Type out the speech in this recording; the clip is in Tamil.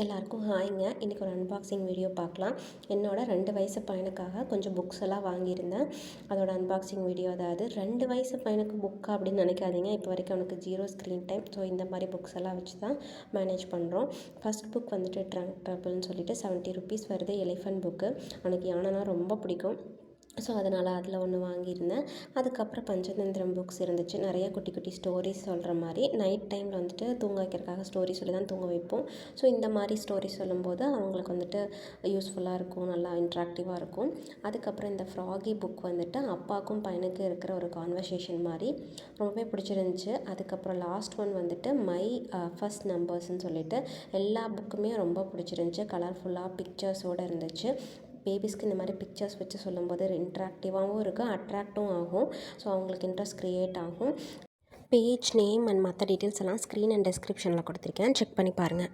எல்லாருக்கும் ஹாய்ங்க. இன்றைக்கி ஒரு அன்பாக்சிங் வீடியோ பார்க்கலாம். என்னோட 2 வயசு பையனுக்காக கொஞ்சம் புக்ஸ் எல்லாம் வாங்கியிருந்தேன். அதோட அன்பாக்சிங் வீடியோ. அதாவது 2 வயசு பையனுக்கு புக்கா அப்படின்னு நினைக்காதீங்க. இப்போ வரைக்கும் அவனுக்கு 0 ஸ்க்ரீன் டைம். ஸோ இந்த மாதிரி புக்ஸ் எல்லாம் வச்சு தான் மேனேஜ் பண்ணுறோம். ஃபஸ்ட் புக் வந்துட்டு ட்ரங்க் சொல்லிட்டு ₹70 வருது. Elephant book. அவனுக்கு யானைனா ரொம்ப பிடிக்கும். ஸோ அதனால் அதில் ஒன்று வாங்கியிருந்தேன். அதுக்கப்புறம் பஞ்சதந்திரம் புக்ஸ் இருந்துச்சு. நிறைய குட்டி குட்டி ஸ்டோரிஸ் சொல்கிற மாதிரி. நைட் டைமில் வந்துட்டு தூங்க வைக்கிறதுக்காக ஸ்டோரி சொல்லி தான் தூங்க வைப்போம். ஸோ இந்த மாதிரி ஸ்டோரி சொல்லும்போது அவங்களுக்கு வந்துட்டு யூஸ்ஃபுல்லாக இருக்கும், நல்லா இன்ட்ராக்டிவாக இருக்கும். அதுக்கப்புறம் இந்த ஃப்ராகி புக் வந்துட்டு அப்பாவுக்கும் பையனுக்கு இருக்கிற ஒரு கான்வர்சேஷன் மாதிரி ரொம்பவே பிடிச்சிருந்துச்சு. அதுக்கப்புறம் லாஸ்ட் ஒன் வந்துட்டு மை ஃபர்ஸ்ட் நம்பர்ஸ்ன்னு சொல்லிட்டு எல்லா புக்குமே ரொம்ப பிடிச்சிருந்துச்சு. கலர்ஃபுல்லாக பிக்சர்ஸோடு இருந்துச்சு. பேபிஸ்க்கு இந்த மாதிரி பிக்சர்ஸ் வச்சு சொல்லும்போது இன்ட்ராக்டிவாகவும் இருக்குது, அட்ராக்டும் ஆகும். ஸோ அவங்களுக்கு இன்ட்ரெஸ்ட் க்ரியேட் ஆகும். பேஜ் நேம் அண்ட் மற்ற டீட்டெயில்ஸ் எல்லாம் ஸ்க்ரீன் அண்ட் டிஸ்கிரிப்ஷனில் கொடுத்துருக்கேன். செக் பண்ணி பாருங்கள்.